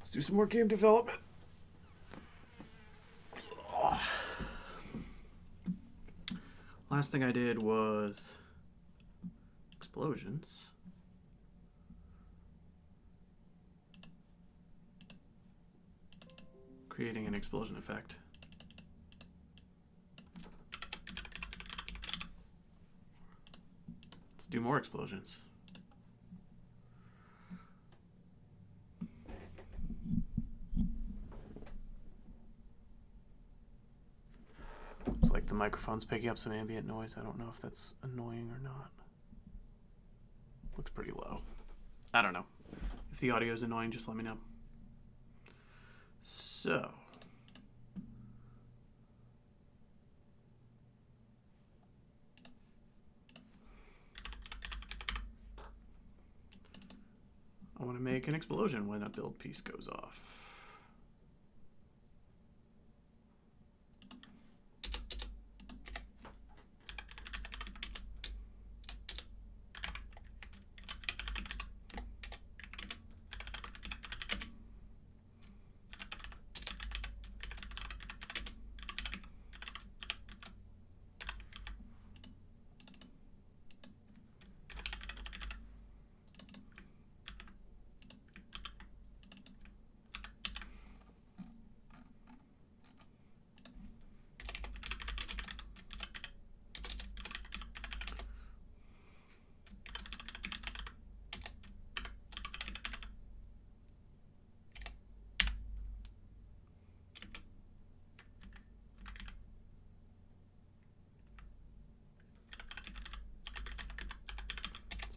Let's do some more game development. Last thing I did was explosions. Creating an explosion effect. Let's do more explosions. Looks like the microphone's picking up some ambient noise. I don't know if that's annoying or not. Looks pretty low. I don't know. If the audio is annoying, just let me know. So, I want to make an explosion when a build piece goes off.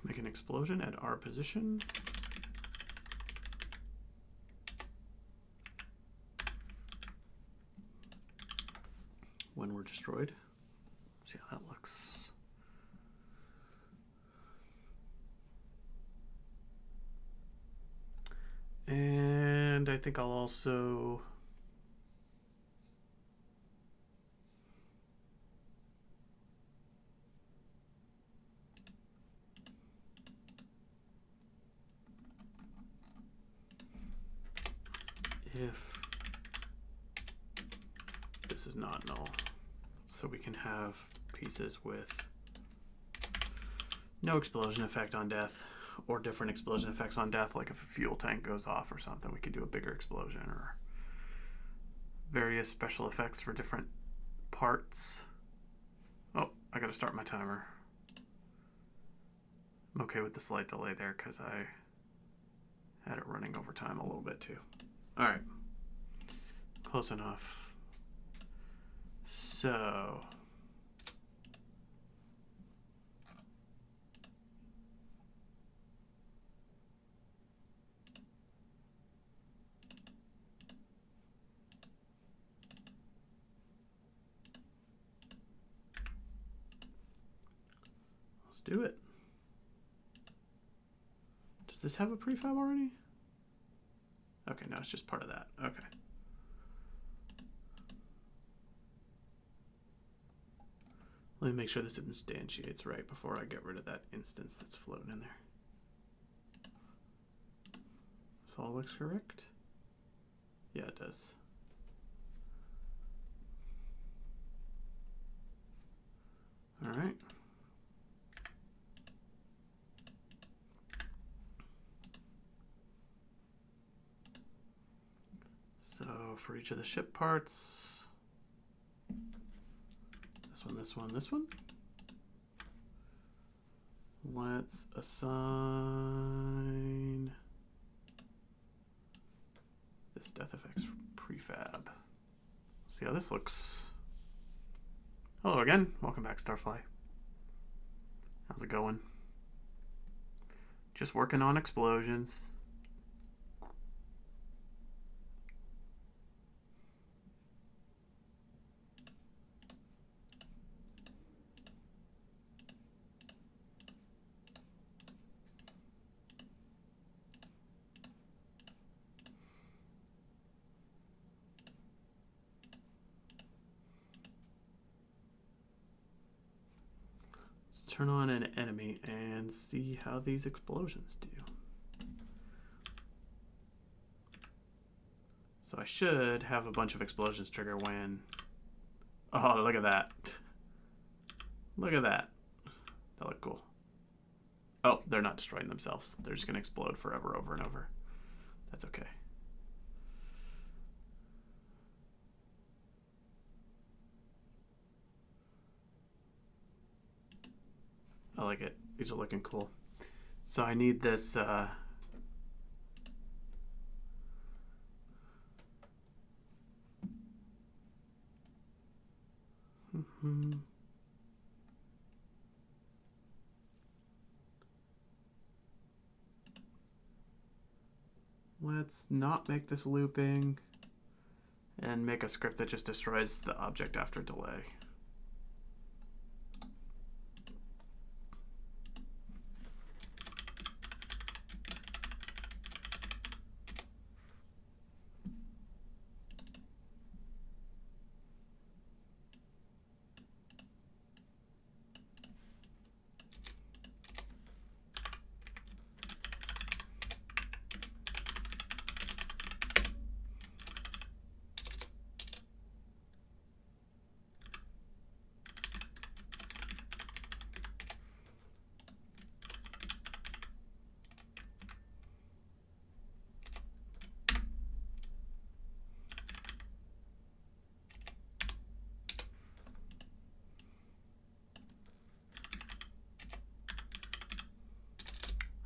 Make an explosion at our position. When we're destroyed. See how that looks. And I think I'll also if this is not null, so we can have pieces with no explosion effect on death or different explosion effects on death, like if a fuel tank goes off or something, we could do a bigger explosion, or various special effects for different parts. Oh, I gotta start my timer. I'm okay with the slight delay there because I had it running over time a little bit too. All right, close enough. So let's do it. Does this have a prefab already? Okay, no, it's just part of that. Okay. Let me make sure this instantiates right before I get rid of that instance that's floating in there. This all looks correct? Yeah, it does. All right. So for each of the ship parts, this one, this one. Let's assign this death effects prefab. See how this looks. Hello again. Welcome back, Starfly. How's it going? Just working on explosions. Let's turn on an enemy and see how these explosions do. So I should have a bunch of explosions trigger when... Oh, look at that. Look at that. That looked cool. Oh, they're not destroying themselves. They're just going to explode forever, over and over. That's okay. I like it. These are looking cool. So I need this... Let's not make this looping and make a script that just destroys the object after delay.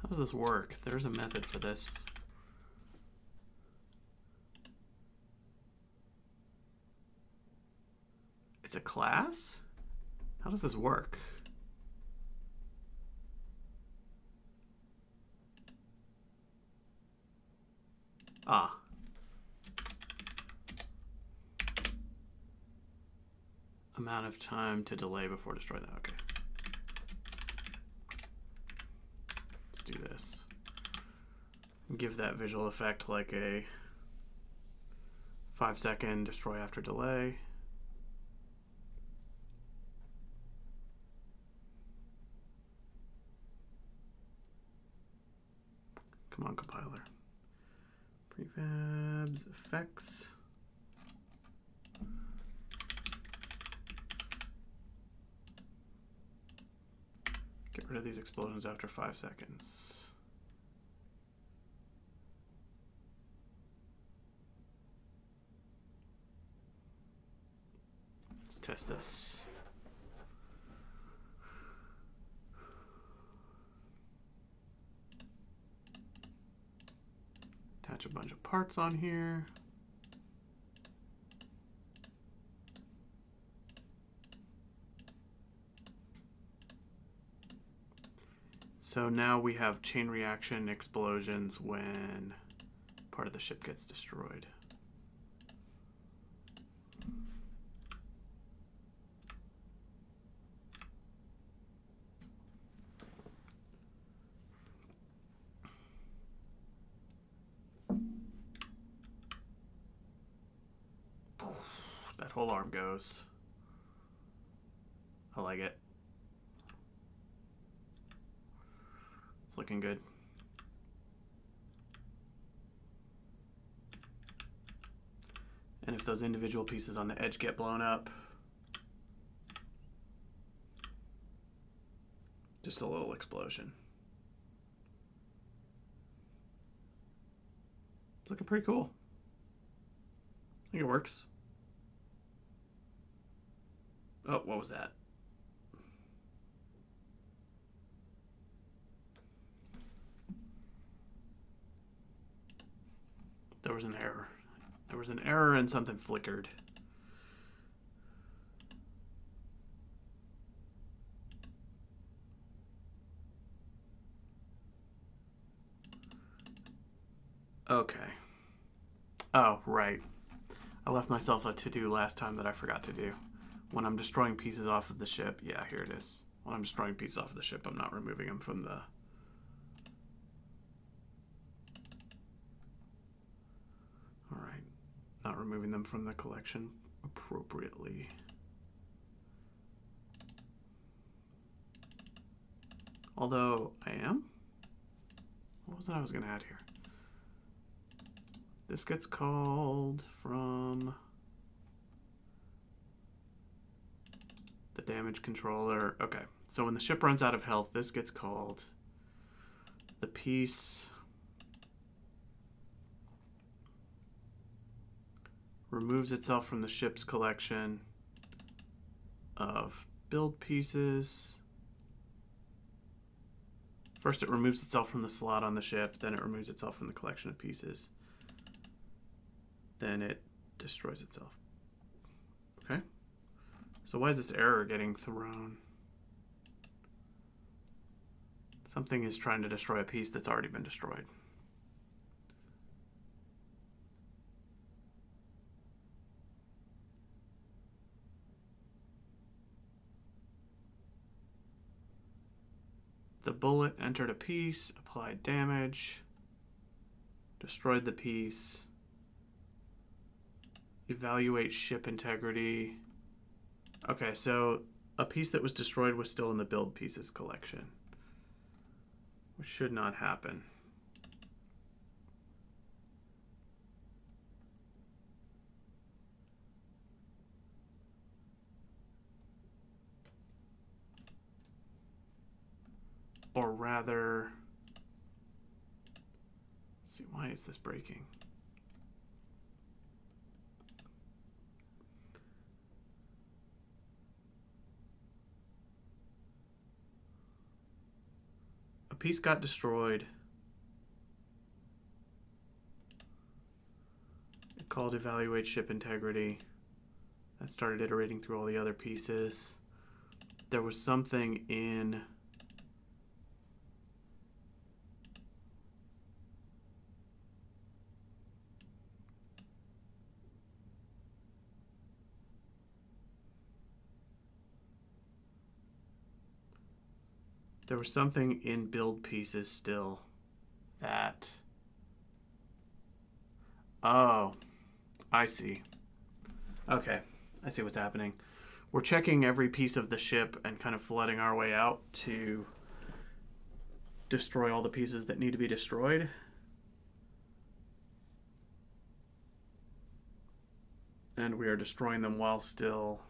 How does this work? There's a method for this. It's a class? How does this work? Ah. Amount of time to delay before destroy that. Okay. Let's do this. Give that visual effect like a 5-second destroy after delay. Come on, compiler. Prefabs, effects. Get rid of these explosions after 5 seconds. Let's test this. Attach a bunch of parts on here. So now we have chain reaction explosions when part of the ship gets destroyed. That whole arm goes. I like it. It's looking good. And if those individual pieces on the edge get blown up, just a little explosion. It's looking pretty cool. I think it works. Oh, what was that? There was an error. There was an error and something flickered. Okay. Oh, right. I left myself a to-do last time that I forgot to do. When I'm destroying pieces off of the ship, yeah, here it is. When I'm destroying pieces off of the ship, I'm not removing them from the... All right. Not removing them from the collection appropriately. Although I am? What was that I was going to add here? This gets called from the damage controller. Okay, so when the ship runs out of health, this gets called. The piece removes itself from the ship's collection of build pieces. First, it removes itself from the slot on the ship, then it removes itself from the collection of pieces. Then it destroys itself. Okay? So why is this error getting thrown? Something is trying to destroy a piece that's already been destroyed. The bullet entered a piece, applied damage, destroyed the piece. Evaluate ship integrity. Okay, so a piece that was destroyed was still in the build pieces collection, which should not happen. Or rather, let's see, why is this breaking? A piece got destroyed. It called evaluate ship integrity. That started iterating through all the other pieces. There was something in build pieces still that, oh, I see. Okay, I see what's happening. We're checking every piece of the ship and kind of flooding our way out to destroy all the pieces that need to be destroyed. And we are destroying them while still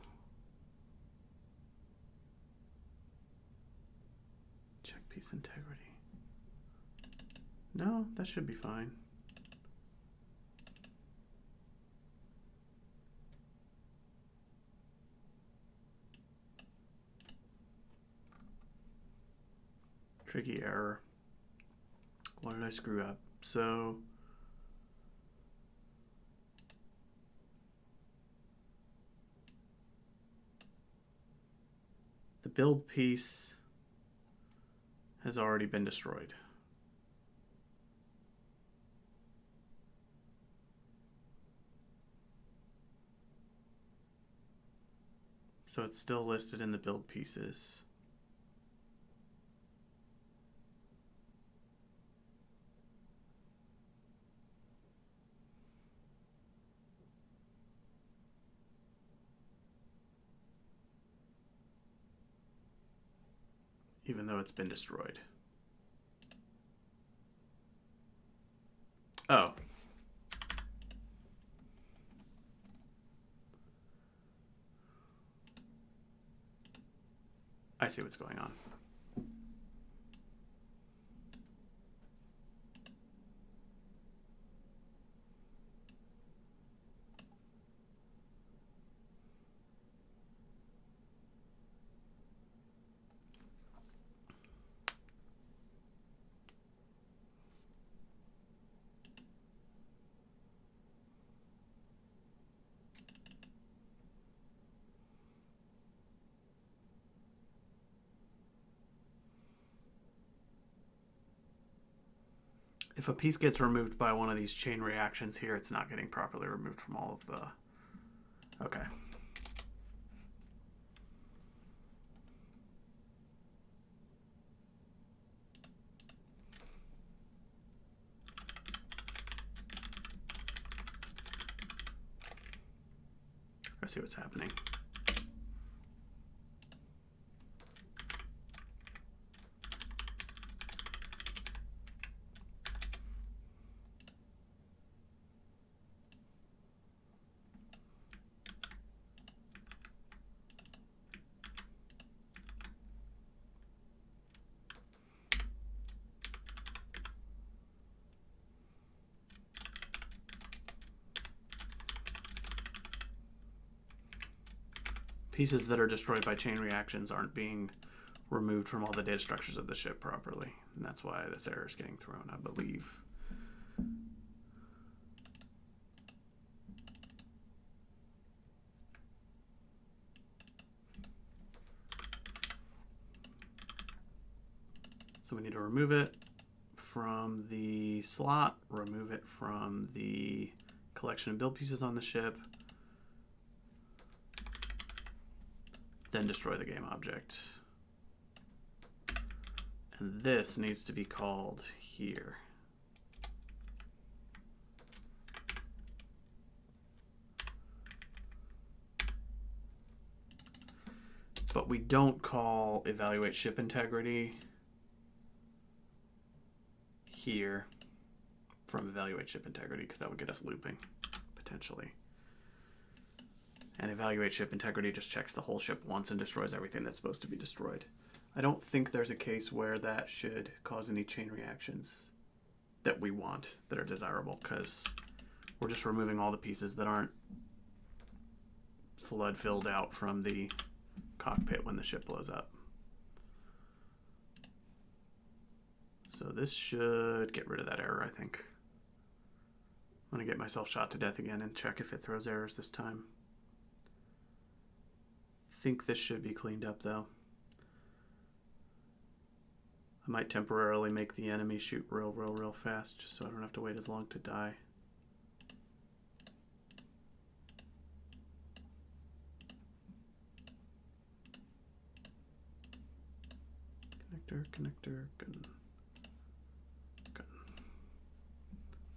piece integrity. No, that should be fine. Tricky error. What did I screw up? So the build piece has already been destroyed. So it's still listed in the build pieces. Even though it's been destroyed. Oh. I see what's going on. If a piece gets removed by one of these chain reactions here, it's not getting properly removed from all of the... Okay. I see what's happening. pieces that are destroyed by chain reactions aren't being removed from all the data structures of the ship properly. And that's why this error is getting thrown, I believe. So we need to remove it from the slot, remove it from the collection of build pieces on the ship, then destroy the game object. And this needs to be called here. But we don't call evaluate ship integrity here from evaluate ship integrity, because that would get us looping potentially. And evaluate ship integrity just checks the whole ship once and destroys everything that's supposed to be destroyed. I don't think there's a case where that should cause any chain reactions that we want, that are desirable, because we're just removing all the pieces that aren't flood filled out from the cockpit when the ship blows up. So this should get rid of that error, I think. I'm going to get myself shot to death again and check if it throws errors this time. I think this should be cleaned up though. I might temporarily make the enemy shoot real fast just so I don't have to wait as long to die. Connector, gun.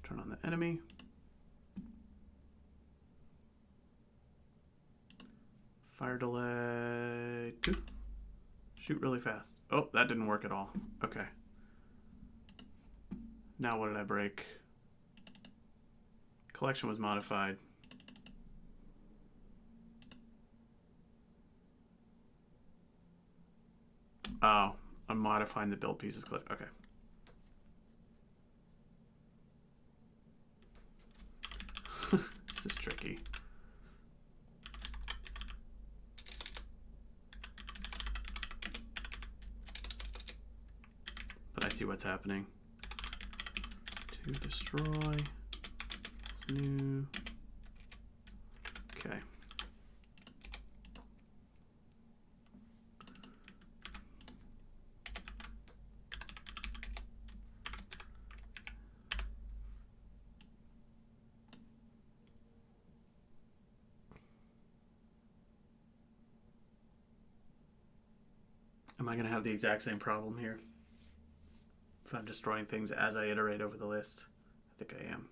Turn on the enemy. Fire delay 2. Shoot really fast. Oh, that didn't work at all. Okay. Now what did I break? Collection was modified. Oh, I'm modifying the build pieces. Okay. This is tricky. But I see what's happening. To destroy. It's new. Okay. Am I going to have the exact same problem here? If I'm destroying things as I iterate over the list? I think I am.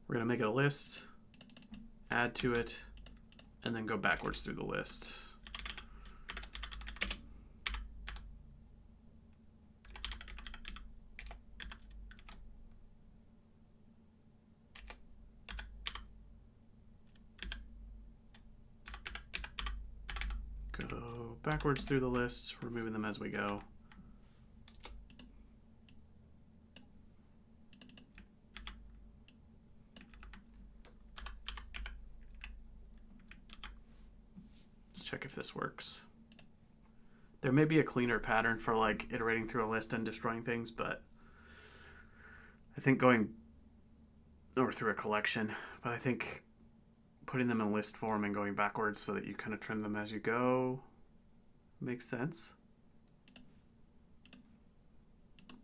We're going to make it a list, add to it, and then go backwards through the list. Go backwards through the list, removing them as we go. Check if this works. There may be a cleaner pattern for like iterating through a list and destroying things, but I think going or through a collection, but I think putting them in list form and going backwards so that you kind of trim them as you go makes sense.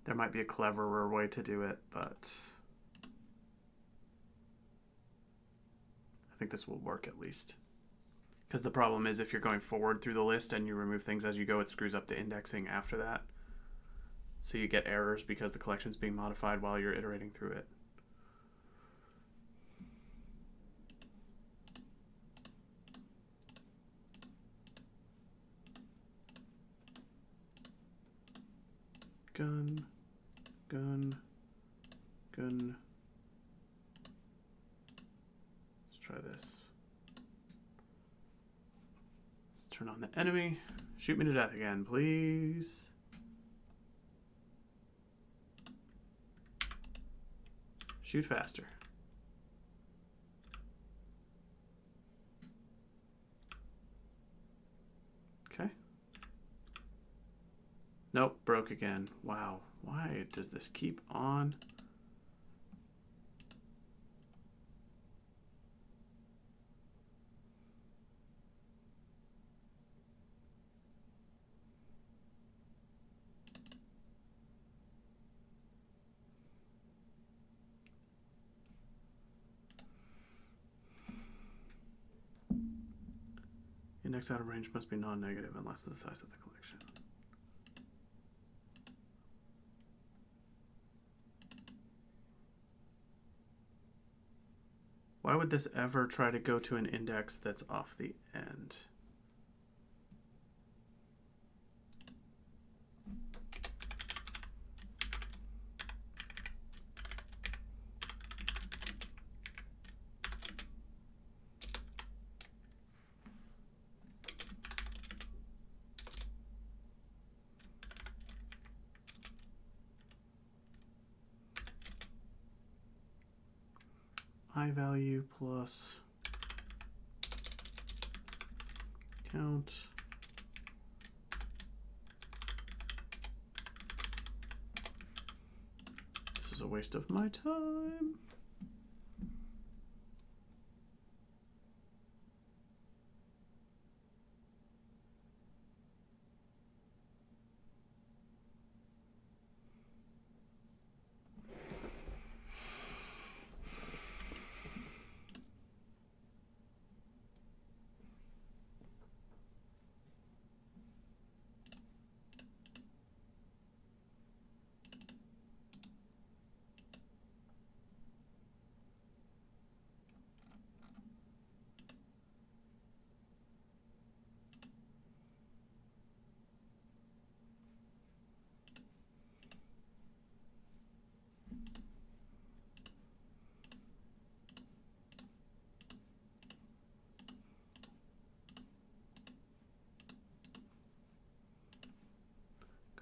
There might be a cleverer way to do it, but I think this will work at least. Because the problem is if you're going forward through the list and you remove things as you go, it screws up the indexing after that. So you get errors because the collection's being modified while you're iterating through it. Gun, gun, gun. Let's try this. Turn on the enemy. Shoot me to death again, please. Shoot faster. Okay. Nope, broke again. Wow. Why does this keep on? Index out of range must be non-negative and less than the size of the collection. Why would this ever try to go to an index that's off the end? I value plus count. This is a waste of my time.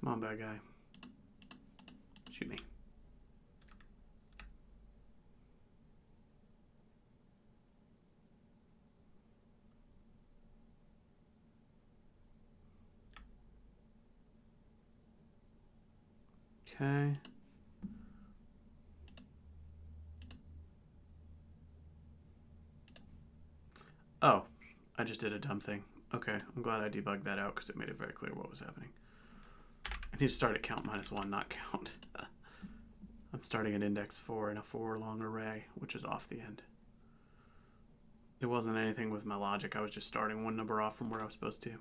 Come on, bad guy. Shoot me. Okay. Oh, I just did a dumb thing. Okay, I'm glad I debugged that out because it made it very clear what was happening. I need to start at count -1, not count. I'm starting at index 4 in a 4-long array, which is off the end. It wasn't anything with my logic. I was just starting one number off from where I was supposed to.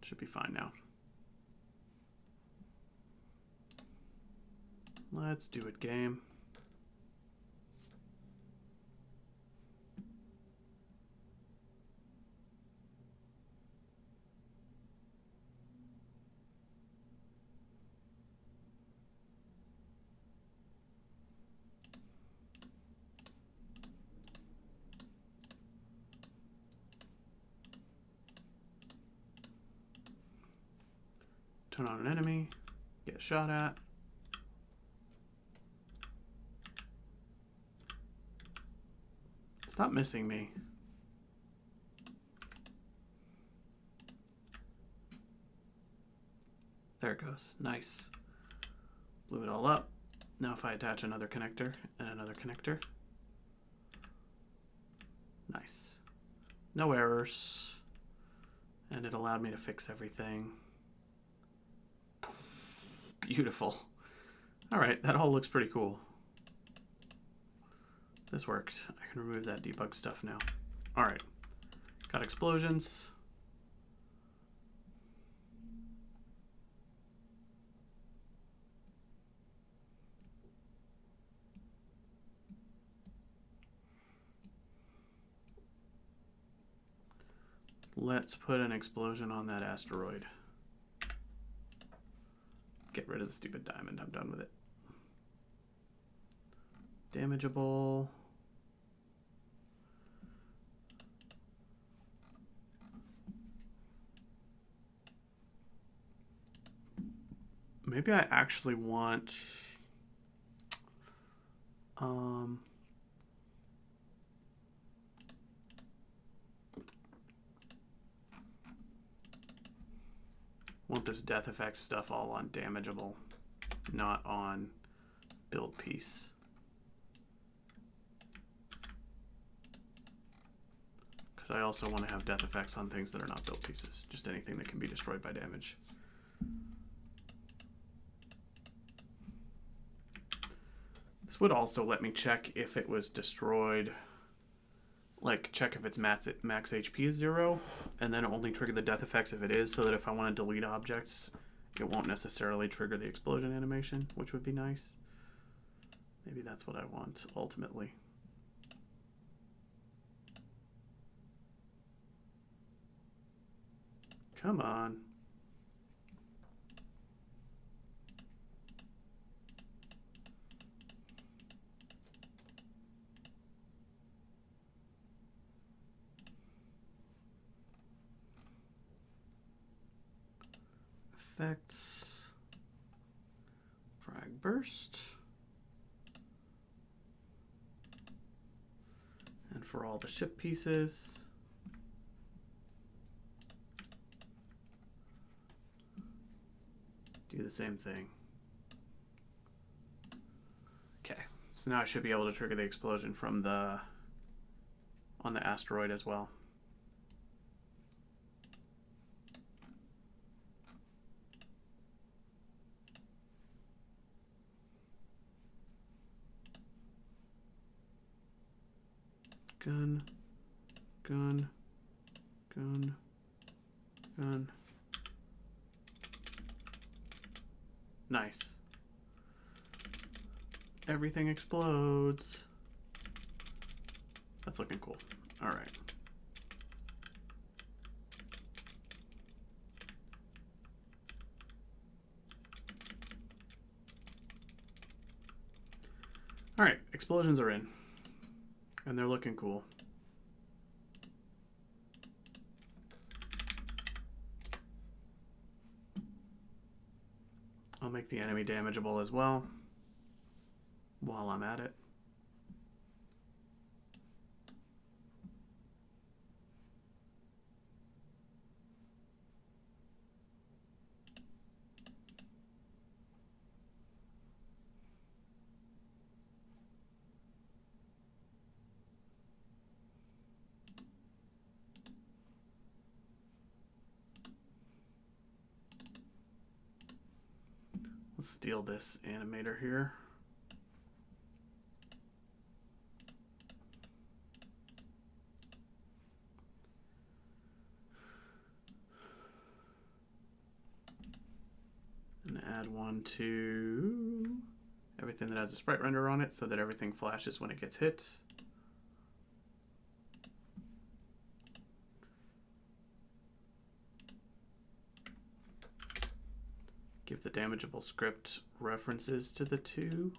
Should be fine now. Let's do it, game. Turn on an enemy, get shot at. Stop missing me. There it goes. Nice. Blew it all up. Now if I attach another connector and another connector. Nice. No errors. And it allowed me to fix everything. Beautiful. All right, that all looks pretty cool. This worked. I can remove that debug stuff now. All right, got explosions. Let's put an explosion on that asteroid. Get rid of the stupid diamond. I'm done with it. Damageable. maybe I actually want this death effects stuff all on damageable, not on build piece. Because I also want to have death effects on things that are not build pieces, just anything that can be destroyed by damage. This would also let me check if it was destroyed, like check if its max HP is 0, and then only trigger the death effects if it is, so that if I want to delete objects, it won't necessarily trigger the explosion animation, which would be nice. Maybe that's what I want ultimately. Come on. Effects, frag burst, and for all the ship pieces, do the same thing. Okay, so now I should be able to trigger the explosion from on the asteroid as well. Gun, gun, gun, gun. Nice. Everything explodes. That's looking cool. All right. All right, explosions are in. And they're looking cool. I'll make the enemy damageable as well while I'm at it. Let's steal this animator here. And add one to everything that has a sprite render on it so that everything flashes when it gets hit. Give the damageable script references to the two.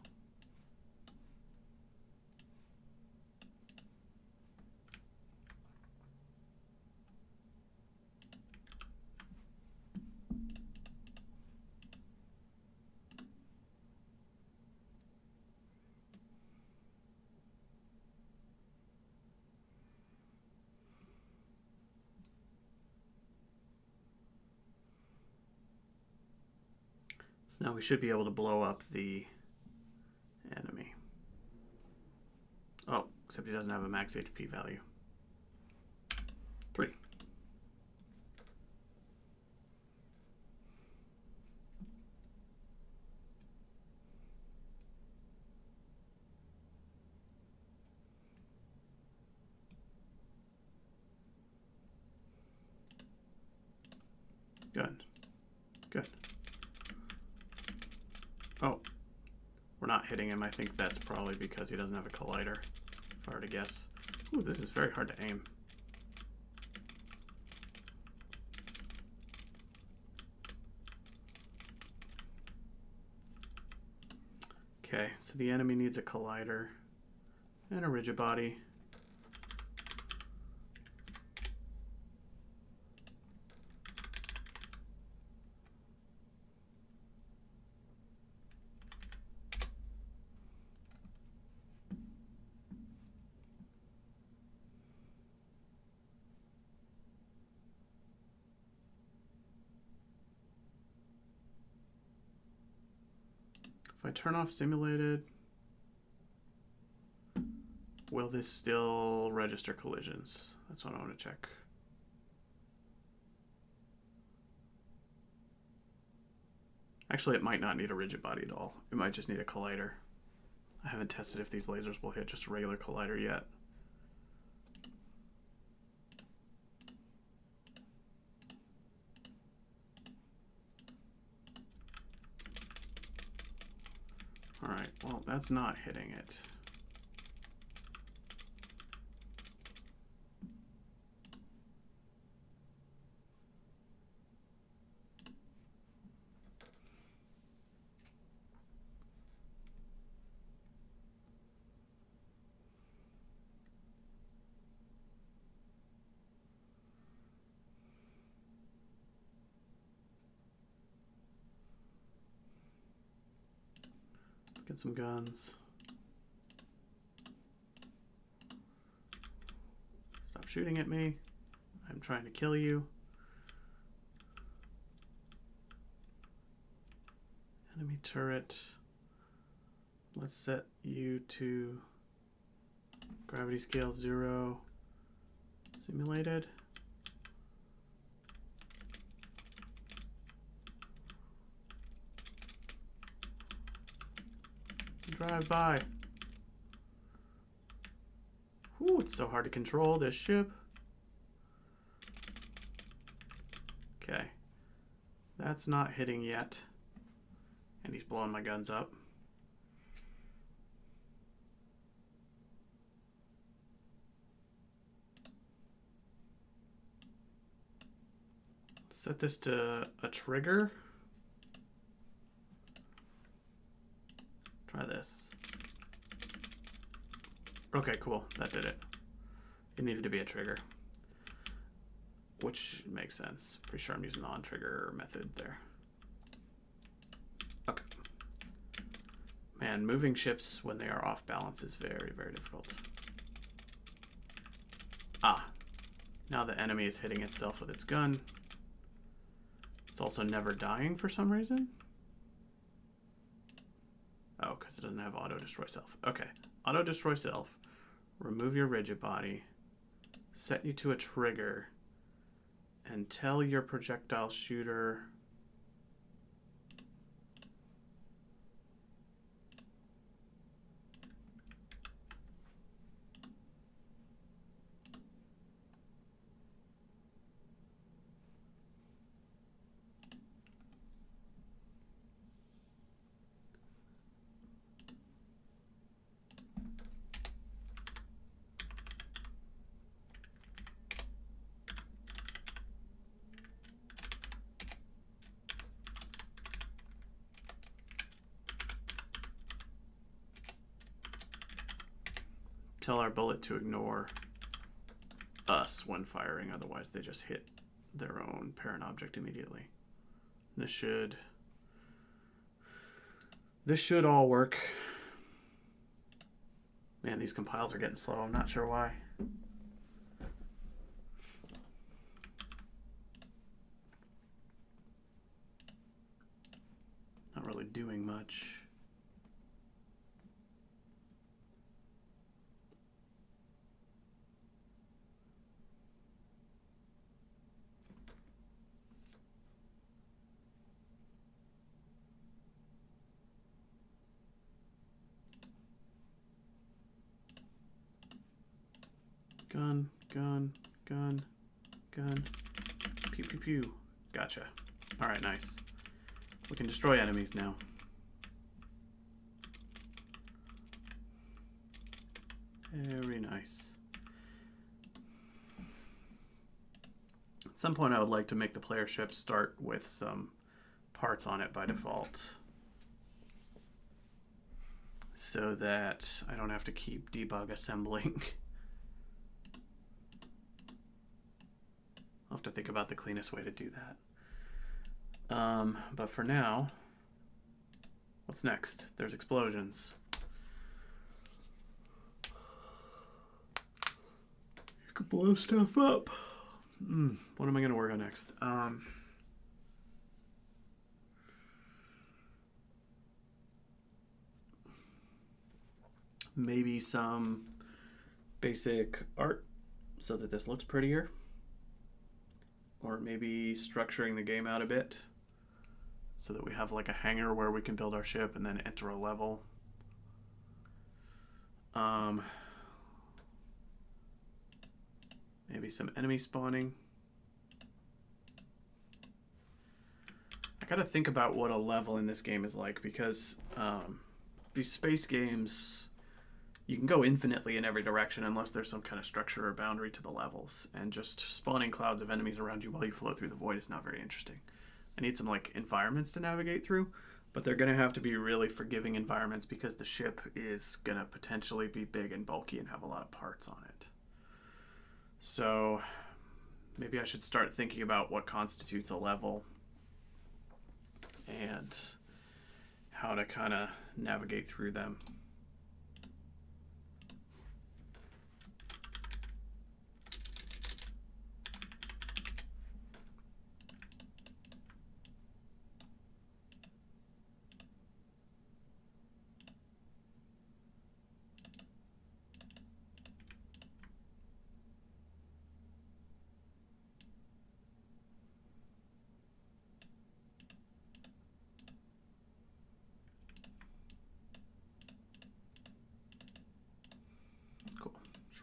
Now we should be able to blow up the enemy. Oh, except he doesn't have a max HP value. 3. Good. Good. Oh, we're not hitting him. I think that's probably because he doesn't have a collider, if I were to guess. Ooh, this is very hard to aim. Okay, so the enemy needs a collider and a rigid body. If I turn off simulated, will this still register collisions? That's what I want to check. Actually, it might not need a rigid body at all. It might just need a collider. I haven't tested if these lasers will hit just a regular collider yet. All right, well, that's not hitting it. Get some guns. Stop shooting at me. I'm trying to kill you. Enemy turret. Let's set you to gravity scale 0. Simulated. Drive by. Ooh, it's so hard to control this ship. Okay. That's not hitting yet. And he's blowing my guns up. Set this to a trigger. Try this. Okay, cool. That did it. It needed to be a trigger. Which makes sense. Pretty sure I'm using the on-trigger method there. Okay. Man, moving ships when they are off balance is very, very difficult. Ah. Now the enemy is hitting itself with its gun. It's also never dying for some reason. Oh, because it doesn't have auto destroy self. Okay, auto destroy self. Remove your rigid body. Set you to a trigger. And tell your projectile shooter. Tell our bullet to ignore us when firing, otherwise they just hit their own parent object immediately. This should all work. Man, these compiles are getting slow. I'm not sure why. Not really doing much. Gun, gun, gun, gun. Pew, pew, pew. Gotcha. All right, nice. We can destroy enemies now. Very nice. At some point, I would like to make the player ship start with some parts on it by default, so that I don't have to keep debug assembling. I'll have to think about the cleanest way to do that. But for now, what's next? There's explosions. You could blow stuff up. What am I going to work on next? Maybe some basic art so that this looks prettier. Or maybe structuring the game out a bit so that we have like a hangar where we can build our ship and then enter a level. Maybe some enemy spawning. I gotta think about what a level in this game is like, because these space games, you can go infinitely in every direction unless there's some kind of structure or boundary to the levels, and just spawning clouds of enemies around you while you float through the void is not very interesting. I need some like environments to navigate through, but they're gonna have to be really forgiving environments because the ship is gonna potentially be big and bulky and have a lot of parts on it. So maybe I should start thinking about what constitutes a level and how to kind of navigate through them.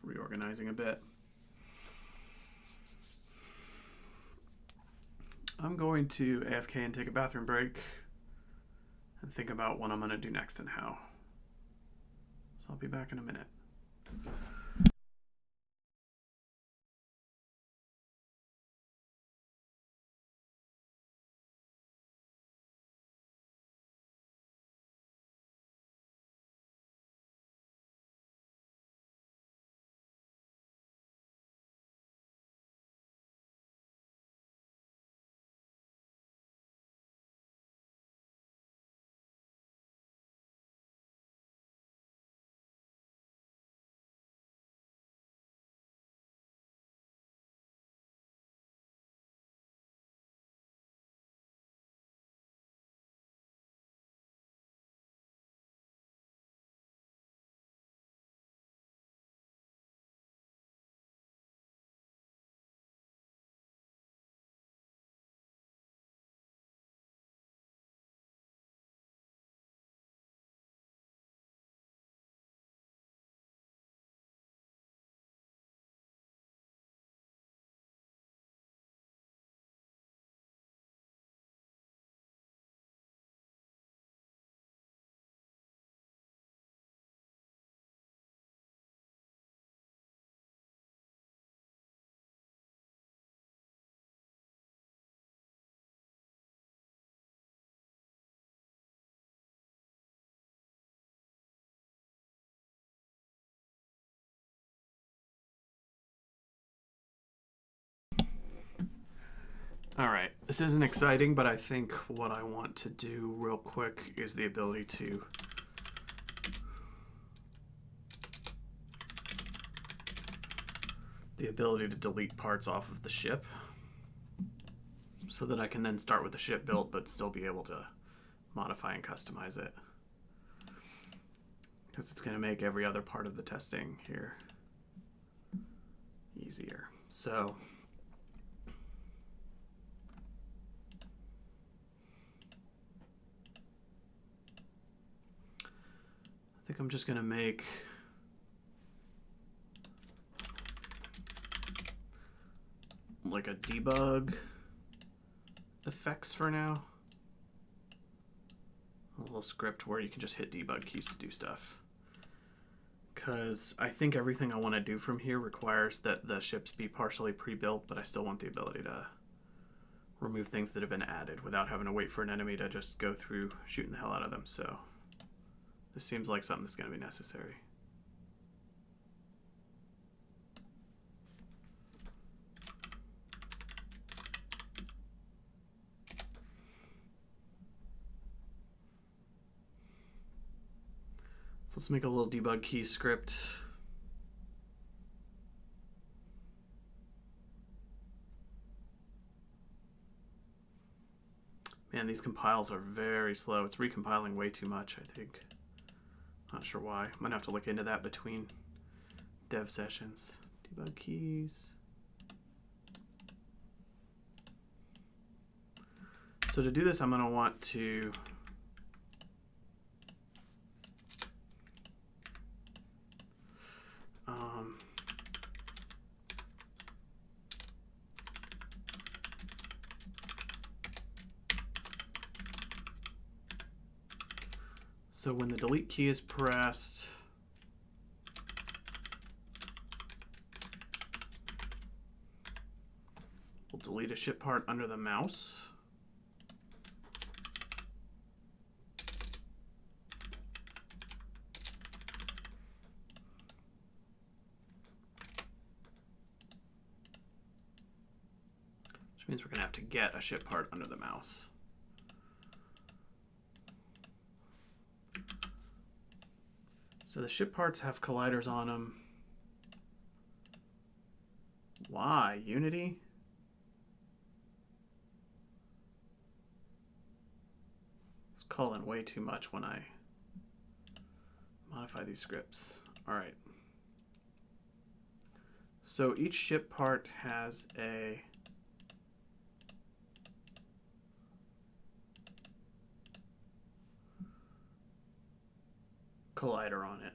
Reorganizing a bit. I'm going to AFK and take a bathroom break and think about what I'm going to do next and how. So I'll be back in a minute. All right, this isn't exciting, but I think what I want to do real quick is the ability to delete parts off of the ship so that I can then start with the ship built but still be able to modify and customize it, because it's going to make every other part of the testing here easier. So I think I'm just going to make like a debug effects for now. A little script where you can just hit debug keys to do stuff. Because I think everything I want to do from here requires that the ships be partially pre-built, but I still want the ability to remove things that have been added without having to wait for an enemy to just go through shooting the hell out of them. So this seems like something that's going to be necessary. So let's make a little debug key script. Man, these compiles are very slow. It's recompiling way too much, I think. Not sure why. Might have to look into that between dev sessions. Debug keys. So to do this, I'm going to want to so when the delete key is pressed, we'll delete a ship part under the mouse. Which means we're going to have to get a ship part under the mouse. So the ship parts have colliders on them. Why? Unity? It's calling way too much when I modify these scripts. All right. So each ship part has a collider on it.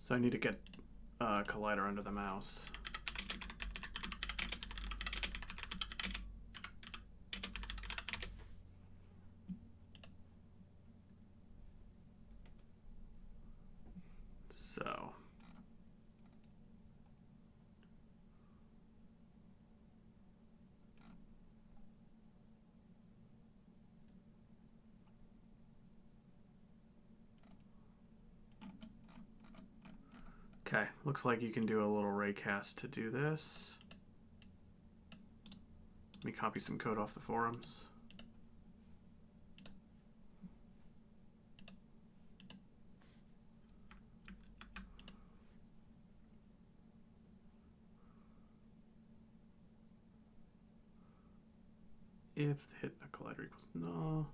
So I need to get a collider under the mouse. So okay, looks like you can do a little raycast to do this. Let me copy some code off the forums. If the hit a collider equals null.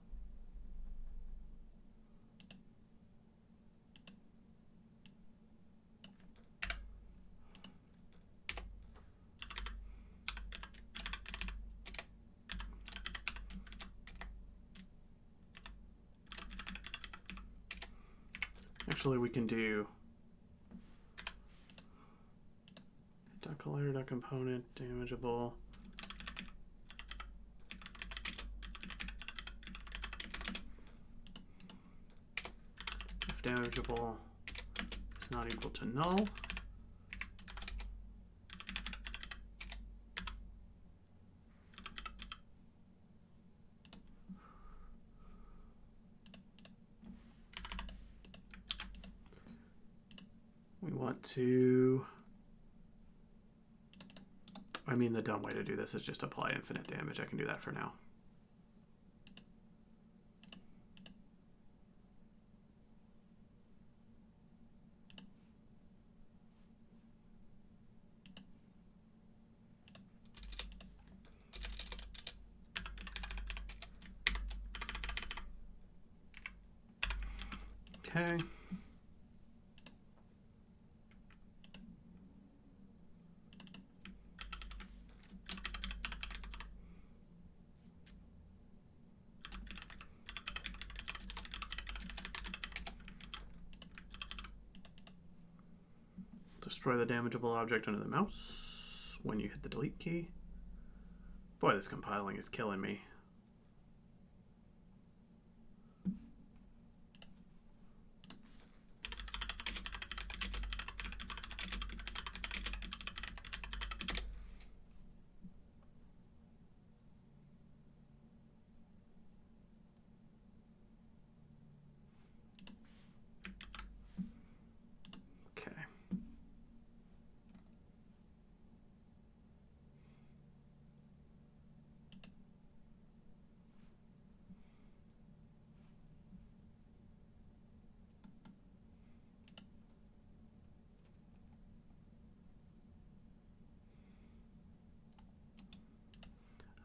Actually, we can do .collider.component damageable. If damageable is not equal to null, we want to, I mean, the dumb way to do this is just apply infinite damage. I can do that for now. Okay. Destroy the damageable object under the mouse when you hit the delete key. Boy, this compiling is killing me.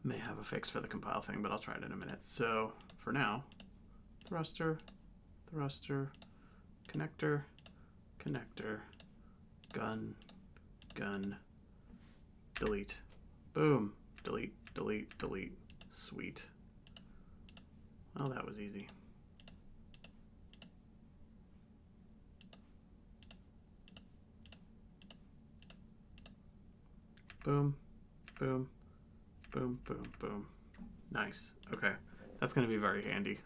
May have a fix for the compile thing, but I'll try it in a minute. So for now, thruster thruster, connector, connector, gun, gun, delete. Boom. Delete, delete, delete. Sweet. Well, that was easy. Boom, boom, boom, boom, boom. Nice. Okay. That's going to be very handy.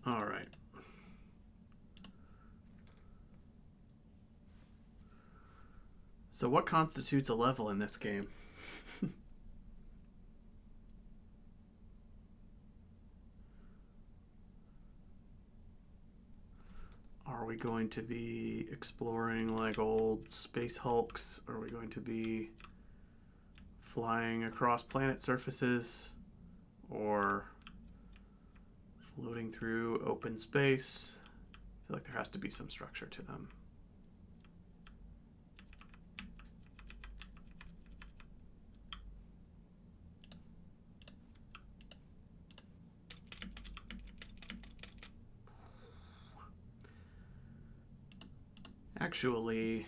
All right. So what constitutes a level in this game? Are we going to be exploring like old space hulks? Are we going to be flying across planet surfaces? Or floating through open space? I feel like there has to be some structure to them. Actually,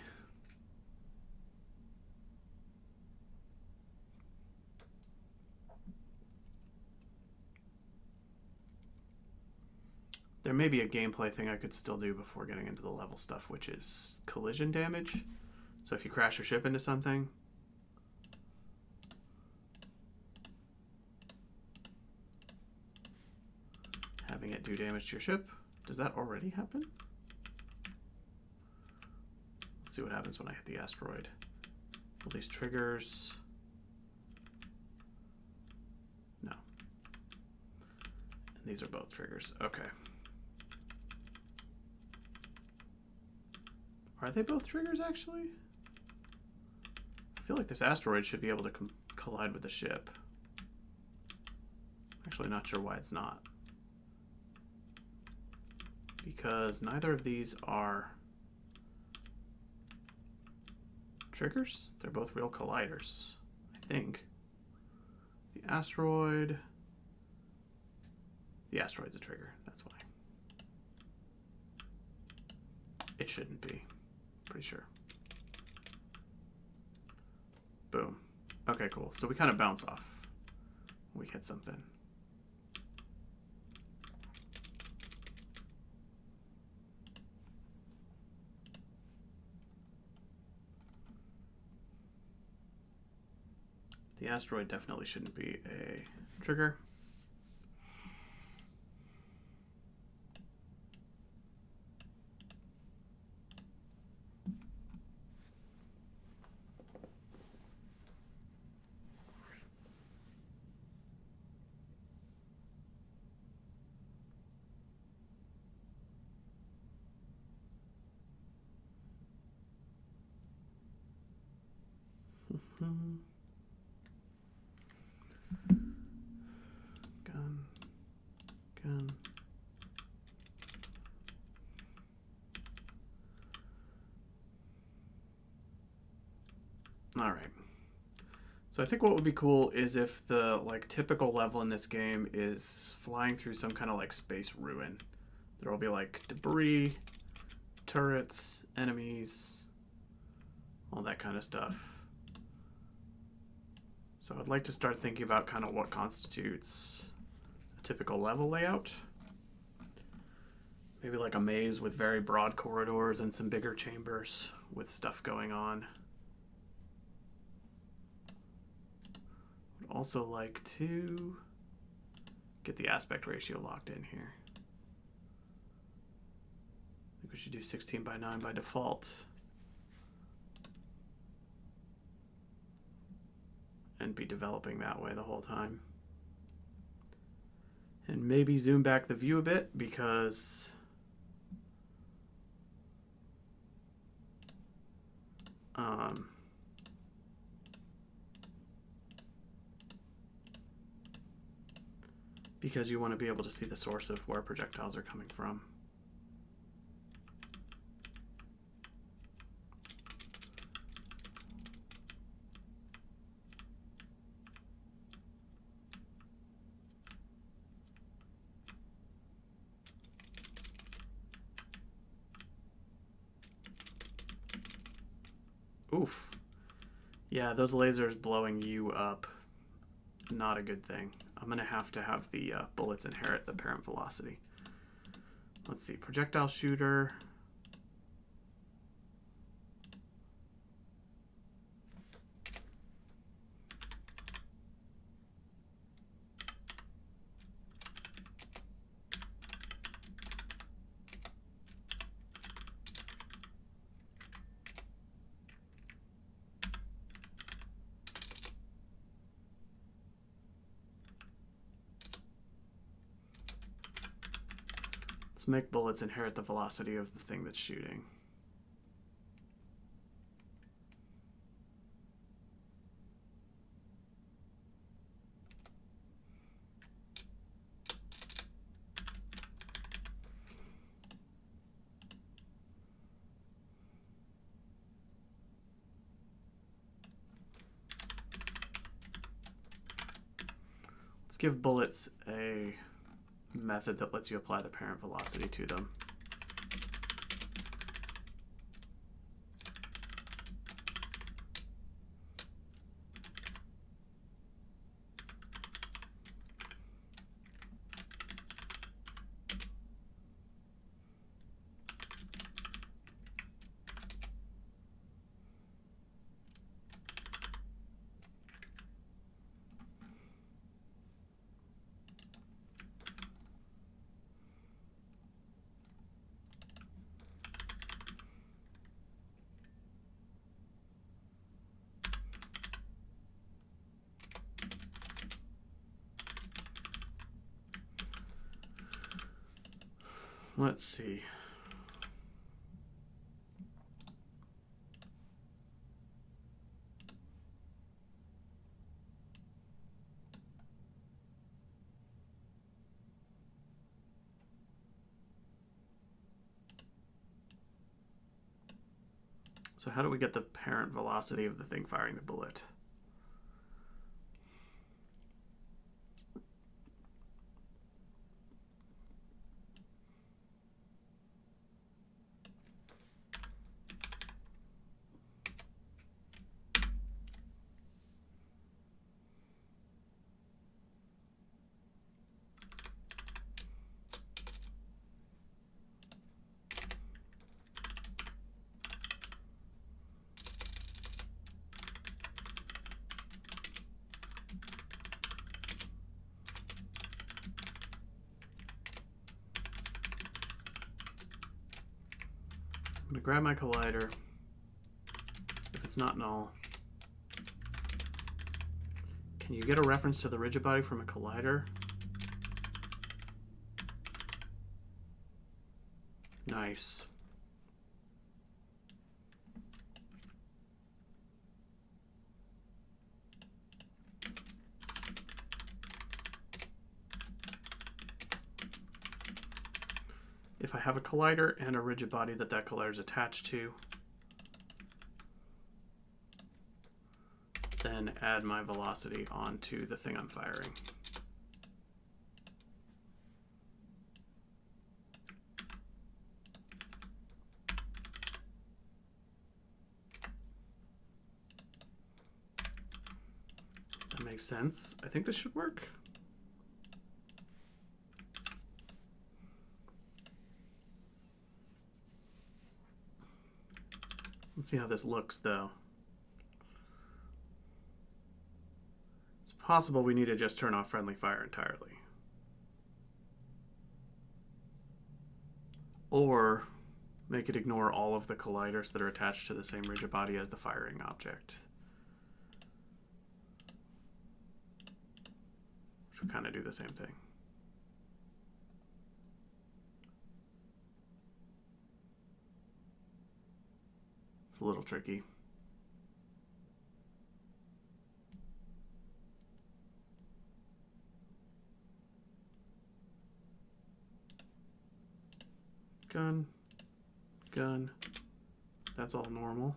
there may be a gameplay thing I could still do before getting into the level stuff, which is collision damage. So if you crash your ship into something, having it do damage to your ship. Does that already happen? Let's see what happens when I hit the asteroid. All these triggers. No. And these are both triggers. Okay. Are they both triggers, actually? I feel like this asteroid should be able to collide with the ship. Actually, not sure why it's not. Because neither of these are triggers. They're both real colliders, I think. The asteroid's a trigger, that's why. It shouldn't be, pretty sure. Boom. Okay, cool. So we kind of bounce off when we hit something. The asteroid definitely shouldn't be a trigger. Gun. All right. So I think what would be cool is if the like typical level in this game is flying through some kind of like space ruin. There will be like debris, turrets, enemies, all that kind of stuff. So I'd like to start thinking about kind of what constitutes a typical level layout. Maybe like a maze with very broad corridors and some bigger chambers with stuff going on. Would also like to get the aspect ratio locked in here. I think we should do 16:9 by default. And be developing that way the whole time. And maybe zoom back the view a bit because Because you want to be able to see the source of where projectiles are coming from. Oof. Yeah, those lasers blowing you up, not a good thing. I'm going to have the bullets inherit the parent velocity. Let's see, projectile shooter. Let's make bullets inherit the velocity of the thing that's shooting. Let's give bullets a method that lets you apply the parent velocity to them. Let's see. So how do we get the parent velocity of the thing firing the bullet? I'm going to grab my collider. If it's not null, can you get a reference to the rigid body from a collider? Nice. If I have a collider and a rigid body that collider is attached to, then add my velocity onto the thing I'm firing. That makes sense. I think this should work. Let's see how this looks, though. It's possible we need to just turn off friendly fire entirely. Or make it ignore all of the colliders that are attached to the same rigid body as the firing object. Which will kind of do the same thing. It's a little tricky. gun, gun. That's all normal.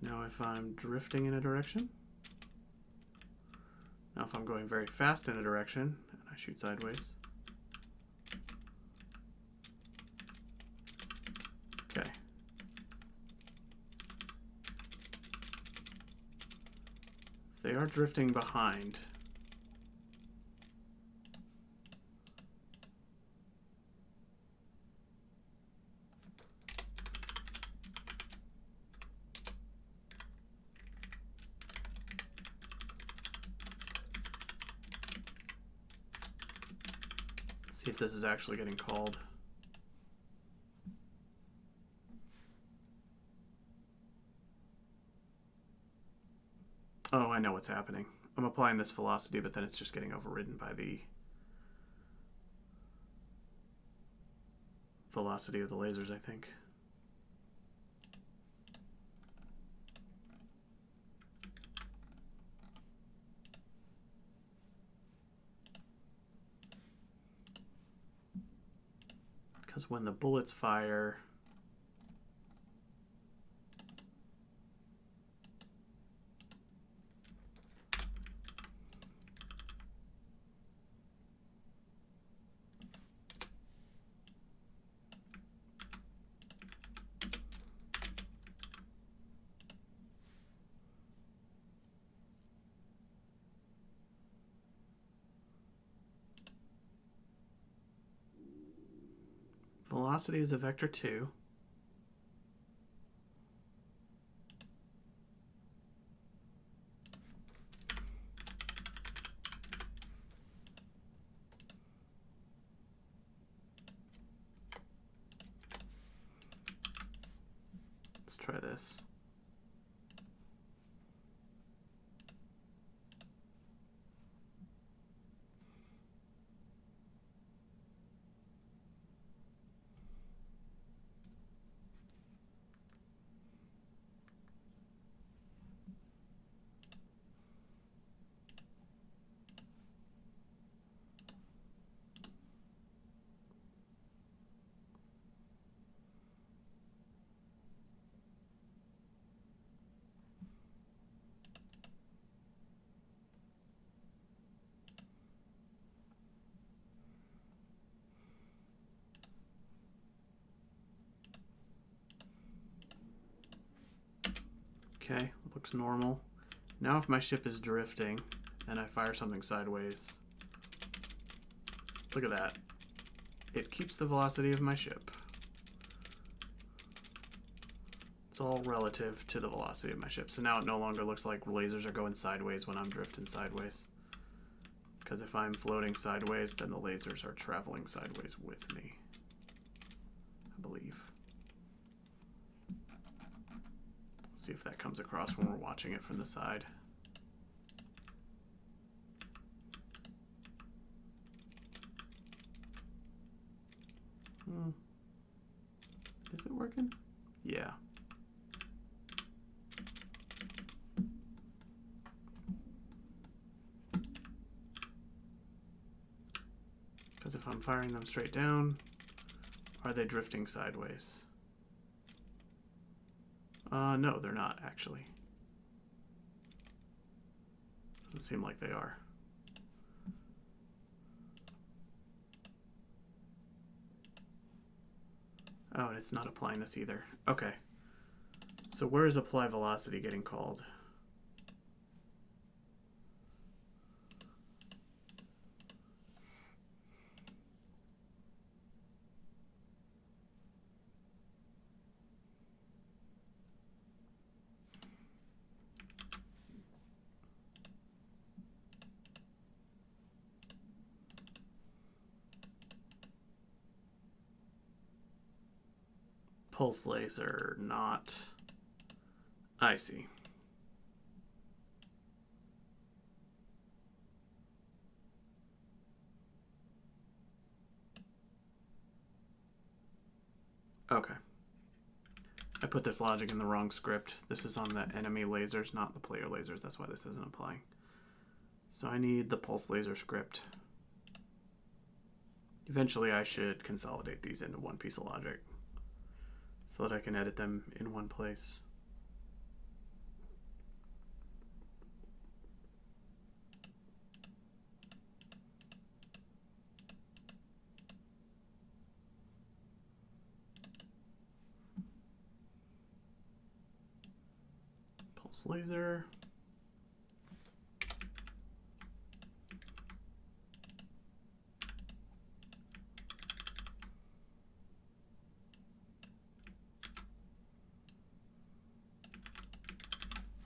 Now if I'm drifting in a direction, now if I'm going very fast in a direction, and I shoot sideways, okay. They are drifting behind. Let's see if this is actually getting called. Oh, I know what's happening. I'm applying this velocity, but then it's just getting overridden by the velocity of the lasers, I think. Because when the bullets fire, velocity is a vector 2. Let's try this. Okay, looks normal. Now if my ship is drifting and I fire something sideways, look at that. It keeps the velocity of my ship. It's all relative to the velocity of my ship. So now it no longer looks like lasers are going sideways when I'm drifting sideways. Because if I'm floating sideways, then the lasers are traveling sideways with me, I believe. See if that comes across when we're watching it from the side. Is it working? Yeah. Because if I'm firing them straight down, are they drifting sideways? No, they're not, actually. Doesn't seem like they are. Oh, and it's not applying this either. Okay. So where is apply velocity getting called? Pulse laser, not. I see. Okay. I put this logic in the wrong script. This is on the enemy lasers, not the player lasers. That's why this isn't applying. So I need the pulse laser script. Eventually I should consolidate these into one piece of logic so that I can edit them in one place. Pulse laser.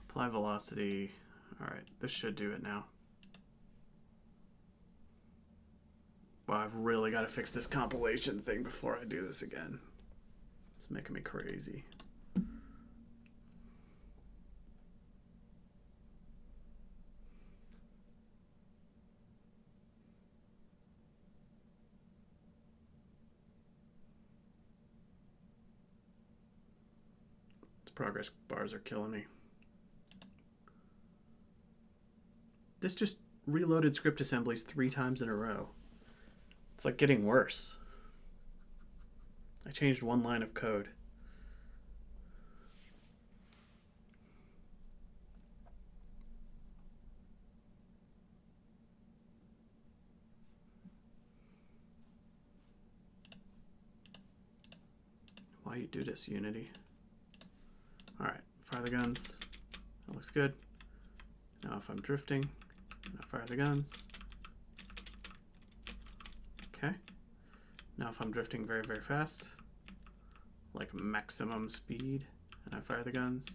Apply velocity. All right, this should do it now. Well, I've really got to fix this compilation thing before I do this again. It's making me crazy. The progress bars are killing me. This just reloaded script assemblies 3 times in a row. It's like getting worse. I changed one line of code. Why you do this, Unity? All right, fire the guns. That looks good. Now if I'm drifting, I fire the guns. Okay. Now if I'm drifting very, very fast, like maximum speed, and I fire the guns.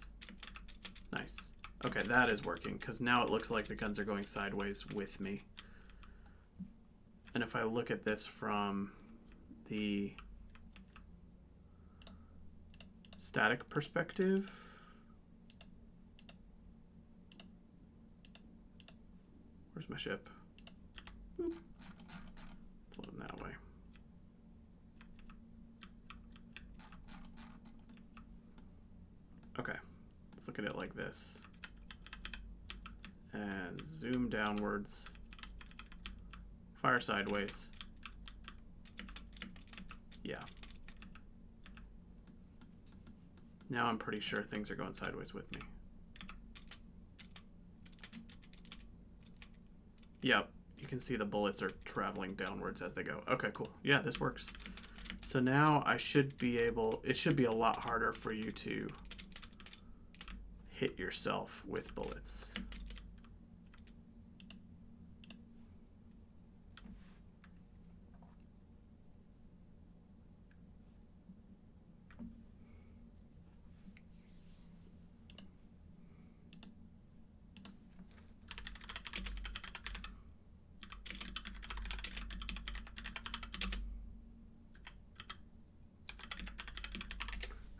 Nice. Okay, that is working, because now it looks like the guns are going sideways with me. And if I look at this from the static perspective, where's my ship? Boop. Floating that way. Okay, let's look at it like this. And zoom downwards. Fire sideways. Yeah. Now I'm pretty sure things are going sideways with me. Yep, you can see the bullets are traveling downwards as they go. Okay, cool. Yeah, this works. So now I should be able, it should be a lot harder for you to hit yourself with bullets.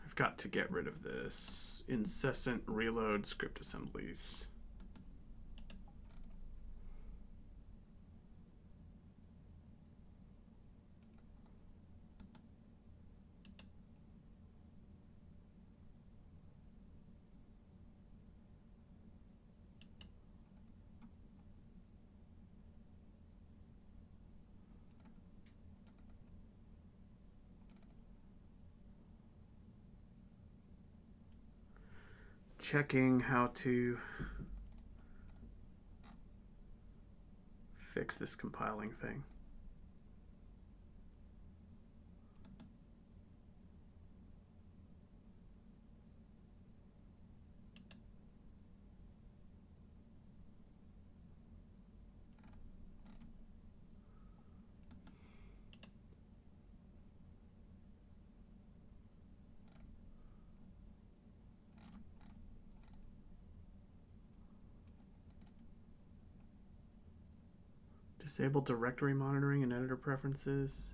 I've got to get rid of this incessant reload script assemblies. Checking how to fix this compiling thing. Disable directory monitoring and editor preferences.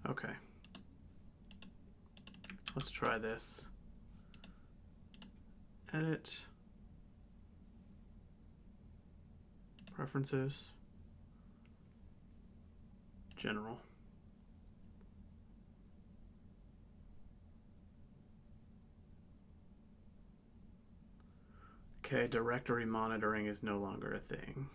Okay. Let's try this. Edit. Preferences. General. Okay, directory monitoring is no longer a thing.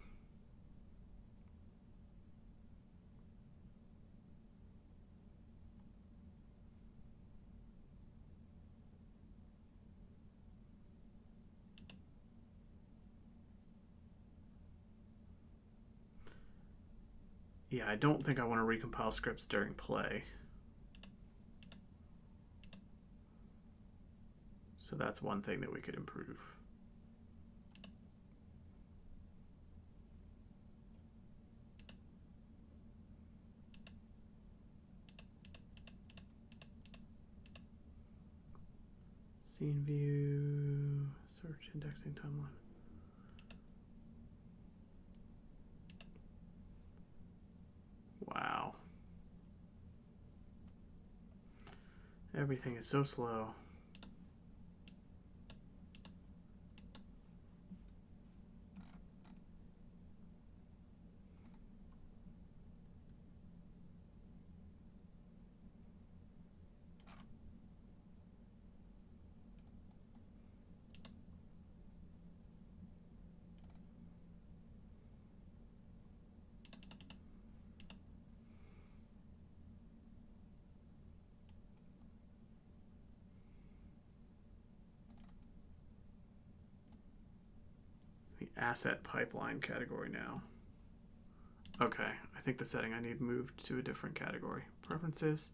Yeah, I don't think I want to recompile scripts during play. So that's one thing that we could improve. Scene view, search, indexing, timeline. Wow. Everything is so slow. The asset pipeline category now. Okay, I think the setting I need moved to a different category. Preferences,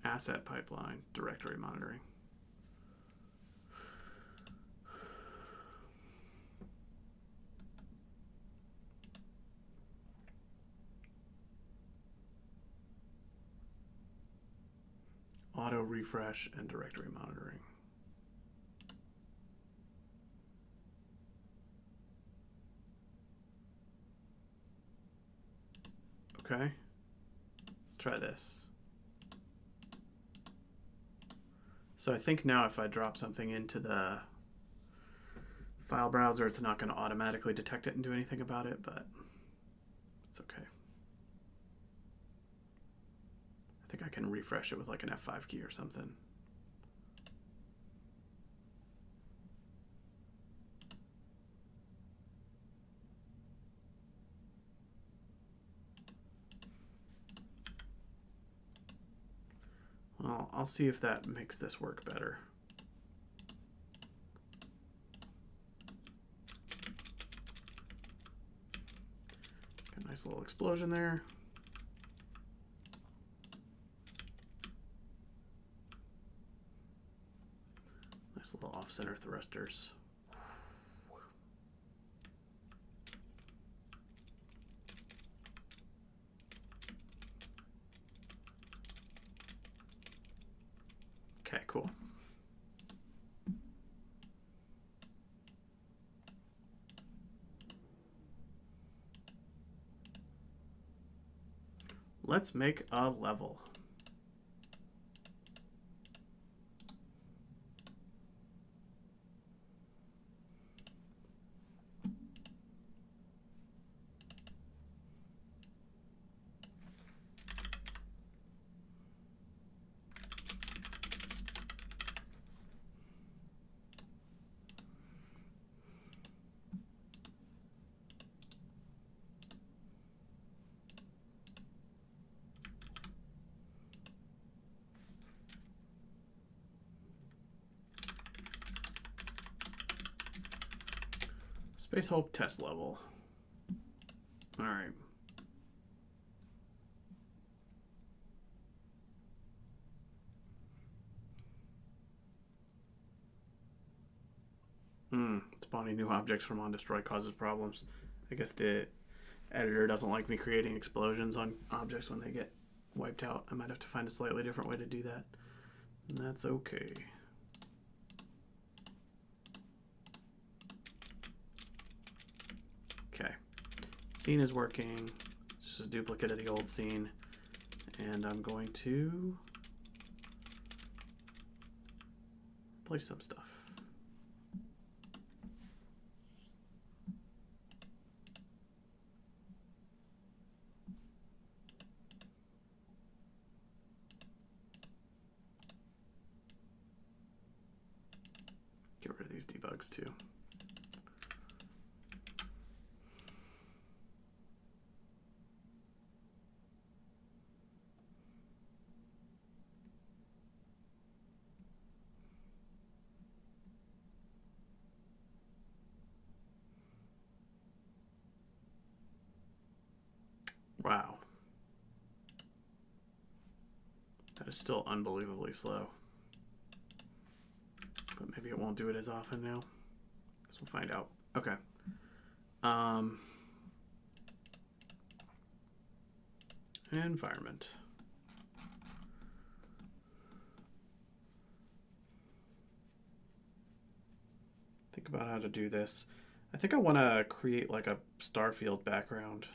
asset pipeline, directory monitoring. Auto refresh and directory monitoring. Okay, let's try this. So I think now if I drop something into the file browser, it's not going to automatically detect it and do anything about it, but it's okay. I think I can refresh it with like an F5 key or something. Well, I'll see if that makes this work better. Got a nice little explosion there. Nice little off-center thrusters. Okay, cool. Let's make a level. Space Hulk test level. All right. Spawning new objects from on destroy causes problems. I guess the editor doesn't like me creating explosions on objects when they get wiped out. I might have to find a slightly different way to do that. And that's okay. Okay. Scene is working. It's just a duplicate of the old scene. And I'm going to place some stuff. Get rid of these debugs too. Wow. That is still unbelievably slow. But maybe it won't do it as often now. So we'll find out. Okay. Environment. Think about how to do this. I think I want to create like a starfield background.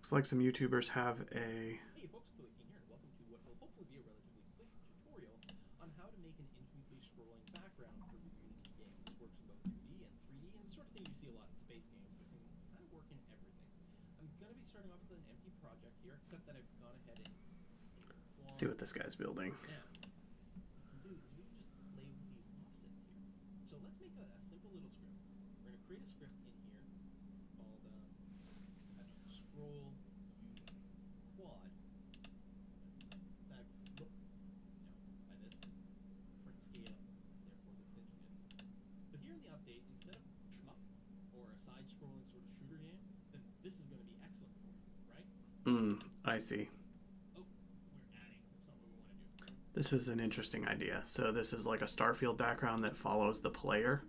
Looks like some YouTubers have a... Hey folks, Billy King here, and welcome to what will hopefully be a relatively quick tutorial on how to make an infinitely scrolling background for your Unity games. This works in both 2D and 3D, and the sort of thing you see a lot in space games, but can kind of work in everything. I'm going to be starting off with an empty project here, except that I've gone ahead and See what this guy's building. Now, what we can do is we can just play with these offsets here. So let's make a simple little script. We're going to create a script in here called scroll quad. In fact, look, by this, different scale, therefore the extension didn't. But here in the update, instead of shmup or a side-scrolling sort of shooter game, then this is going to be excellent for you, right? I see. Oh, we're adding. That's not what we want to do. This is an interesting idea. So this is like a starfield background that follows the player,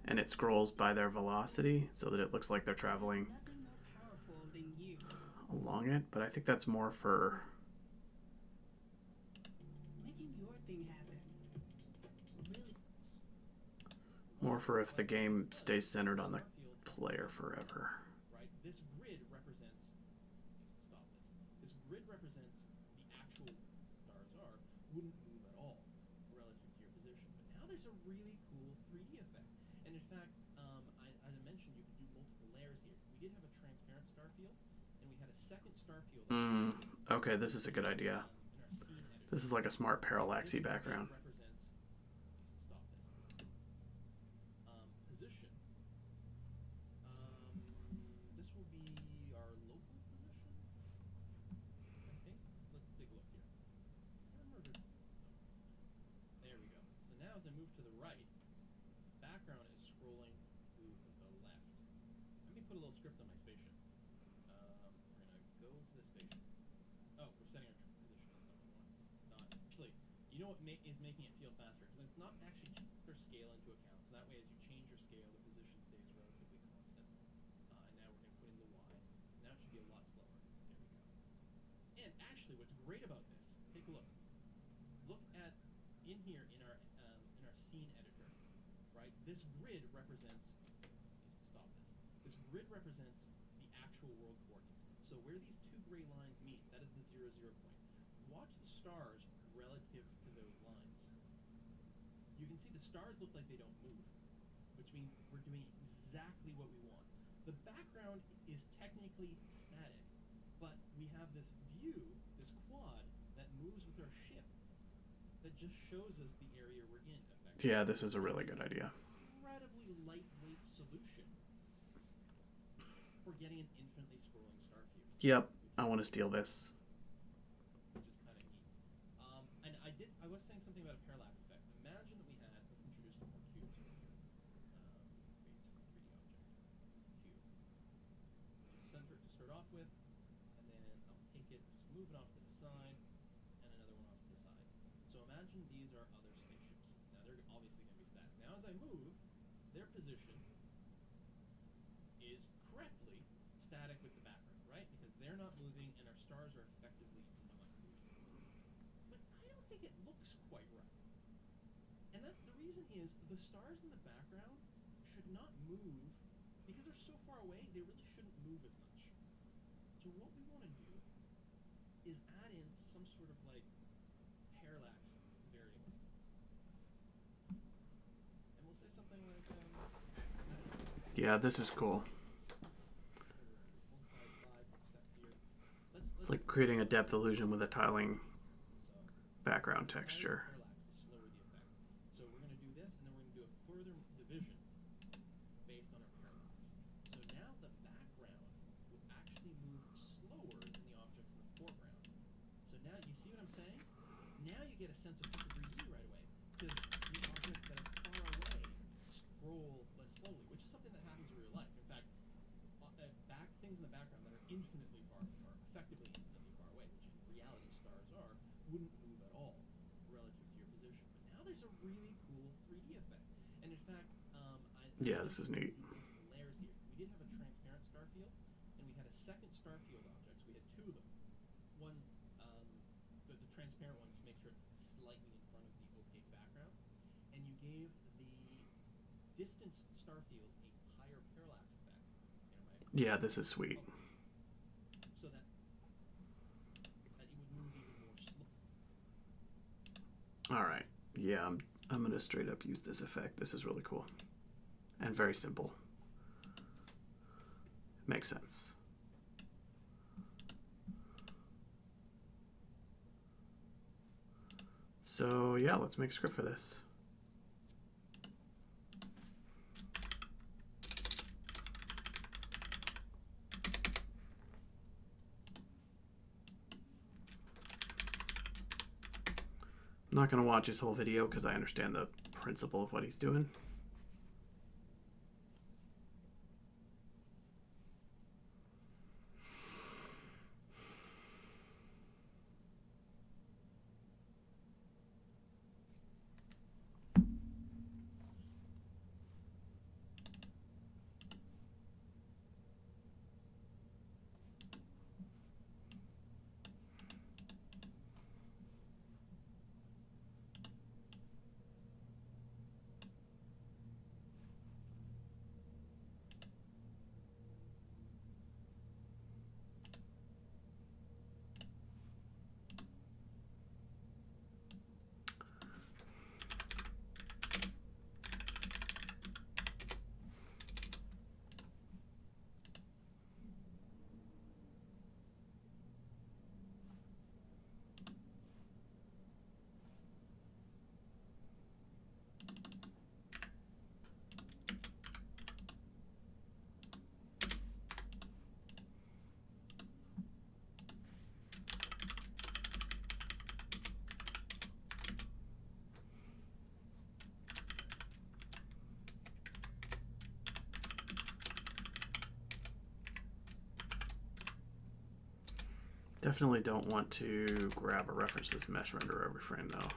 and it scrolls by their velocity so that it looks like they're traveling along it. But I think that's more for if the game stays centered on the player forever. Right? This grid represents This grid represents the actual stars wouldn't move at all relative to your position. But now there's a really cool 3D effect. And in fact, as I mentioned, you could do multiple layers here. We did have a transparent star field, and we had a second star field. Okay, this is a good idea. This is like a smart parallaxy background. Position. This will be our local position, I think. Let's take a look here. There we go. So now as I move to the right, background is scrolling to the left. Let me put a little script on my spaceship. We're going to go to the spaceship. Oh, we're setting our position. That's not what we want. Actually, you know what is making it feel faster? Because it's not actually their scale into account. So that way, as you change your scale, the position stays relatively constant. And now we're going to put in the Y. Now it should be a lot slower. There we go. And actually, what's great about this? Take a look. Look at in here in our scene editor, right? This grid represents. Stop this. This grid represents the actual world coordinates. So where these two gray lines meet, that is the 0, 0 point. Watch the stars relative to those lines. You can see the stars look like they don't move, which means we're doing exactly what we want. The background is technically static, but we have this view, this quad, that moves with our ship, that just shows us the area we're in, effectively. Yeah, this is a really good idea. Incredibly lightweight solution for getting an infinitely scrolling star field. Yep, I want to steal this. Which is kind of neat. And I was saying something about a parallax effect. Imagine that we had, let's introduce some more cubes over here. Create 3D object. Cube. Just center it to start off with, and then I'll take it, just move it off to the side, and another one off to the side. So imagine these are other spaceships. Now they're obviously going to be static. Now as I move, their position is correctly static with the background, right? Because they're not moving and our stars are effectively not moving. But I don't think it looks quite right. And that's the reason is the stars in the background should not move because they're so far away. They really shouldn't move as much. So what we want to do is add in some sort of like parallax variable, and we'll say something like I don't know. Yeah, this is cool. It's like creating a depth illusion with a tiling background texture. Parallax, the slower the effect. So we're going to do this, and then we're going to do a further division based on our parallax. So now the background will actually move slower than the objects in the foreground. So now you see what I'm saying? Now you get a sense of 3D right away, because the objects that are far away scroll less slowly, which is something that happens in real life. In fact, things in the background that are infinitely far, or effectively infinitely far away, which in reality stars are, wouldn't move at all relative to your position. But now there's a really cool 3D effect. And in fact, yeah, this is neat. Layers here. We did have a transparent star field, and we had a second star field object. So we had two of them. One, the transparent one, just make sure it's slightly in front of the opaque background. And you gave the distance star field a higher parallax effect. Yeah, this is sweet. So that it would move even more slowly. All right. Yeah, I'm going to straight up use this effect. This is really cool. And very simple. Makes sense. So yeah, let's make a script for this. I'm not going to watch his whole video because I understand the principle of what he's doing. Definitely don't want to grab or reference this mesh render every frame though.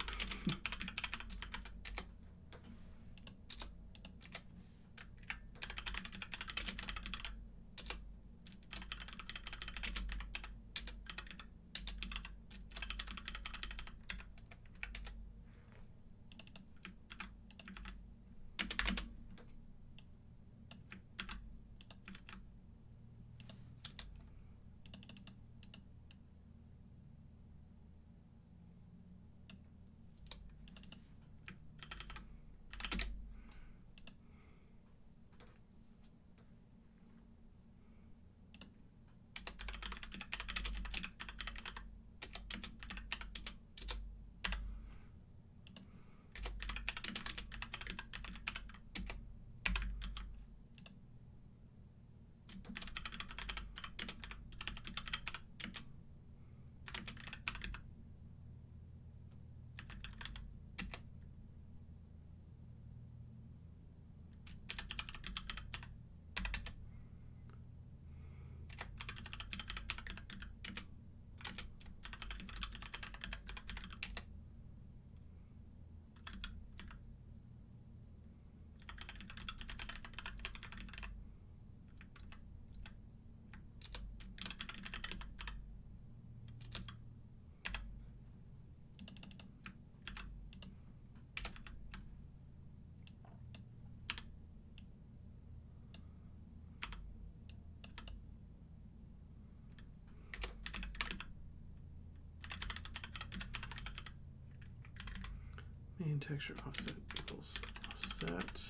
Main texture offset equals offset.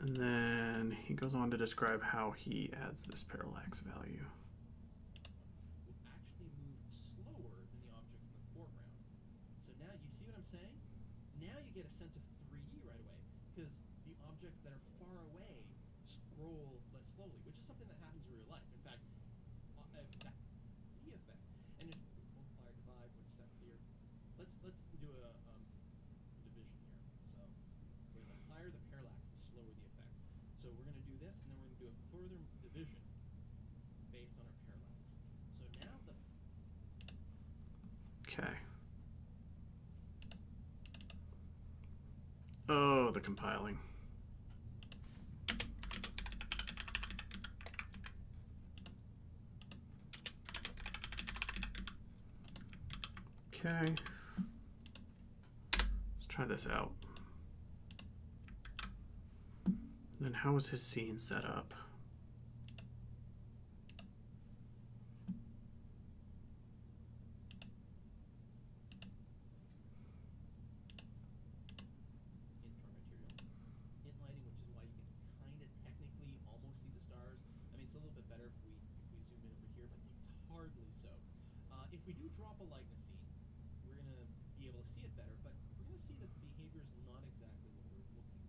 And then he goes on to describe how he adds this parallax value. Will actually move slower than the objects in the foreground. So now you see what I'm saying? Now you get a sense of 3D right away, because the objects that are far away scroll less slowly, which is something that happens in real life. In fact, the effect. And if multiply or divide, what's sexier? Let's do a division here. So the higher the parallax, the slower the effect. So we're going to do this, and then we're going to do a further division based on our parallax. So now the Okay. Oh, the compiling. Okay. Let's try this out. Then how is his scene set up? if we do drop a light in a scene, we're going to be able to see it better, but we're going to see that the behavior is not exactly what we're looking for.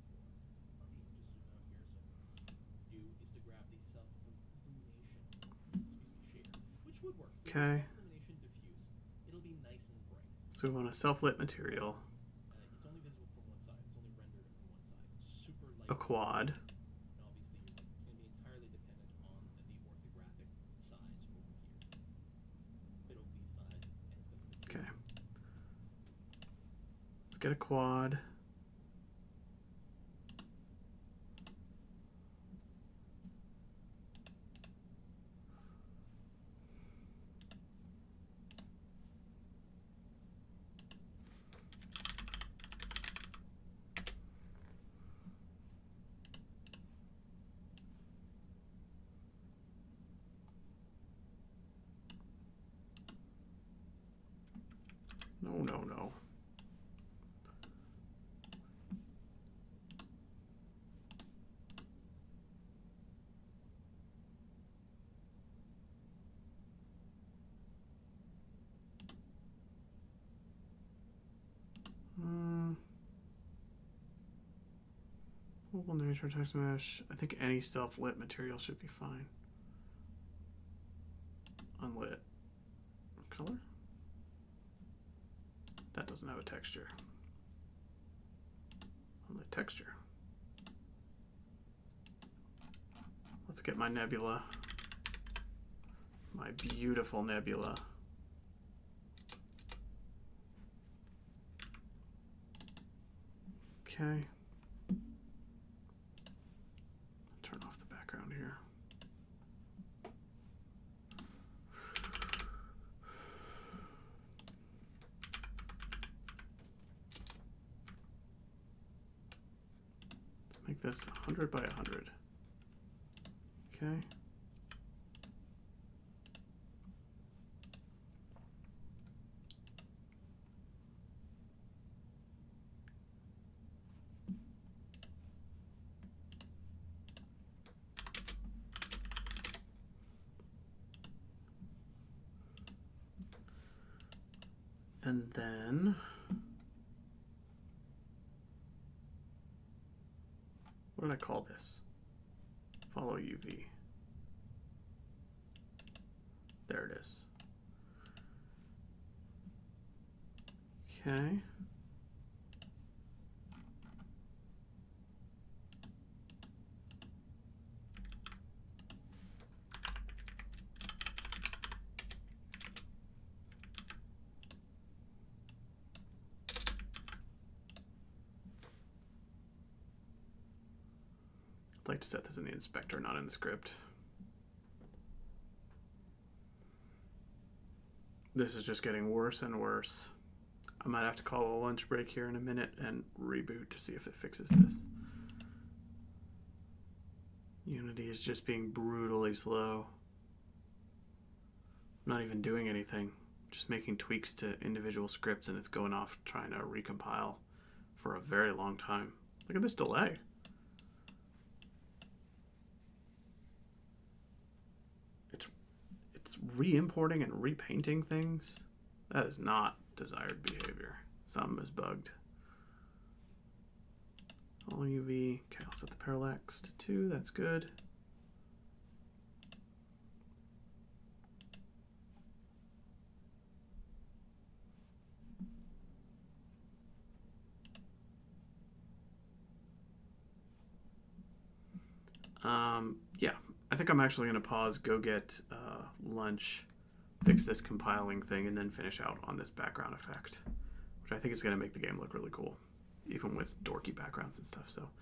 Let me just zoom out here. So what let's do is to grab the self-illumination, shader, which would work. Okay. Self-illumination diffuse. It'll be nice and bright. So we want a self-lit material. It's only visible from one side. It's only rendered from one side. Super light. A quad. And obviously, it's going to be entirely dependent on the orthographic size over here. Bit oakley size, and it's going to be. Okay. Let's get a quad. No. Mobile nature text mesh. I think any self-lit material should be fine. Unlit. Color? That doesn't have a texture. Unlit texture. Let's get my nebula. My beautiful nebula. Okay. Turn off the background here. Let's make this 100 by 100. Okay. And then what did I call this? Follow UV. There it is. Okay. I'd like to set this in the inspector, not in the script. This is just getting worse and worse. I might have to call a lunch break here in a minute and reboot to see if it fixes this. Unity is just being brutally slow. I'm not even doing anything. just making tweaks to individual scripts, and it's going off trying to recompile for a very long time. Look at this delay. It's re-importing and repainting things. That is not desired behavior. Something is bugged. All UV. Okay, I'll set the parallax to 2. That's good. Yeah, I think I'm actually going to pause, go get lunch, fix this compiling thing, and then finish out on this background effect, which I think is going to make the game look really cool, even with dorky backgrounds and stuff. So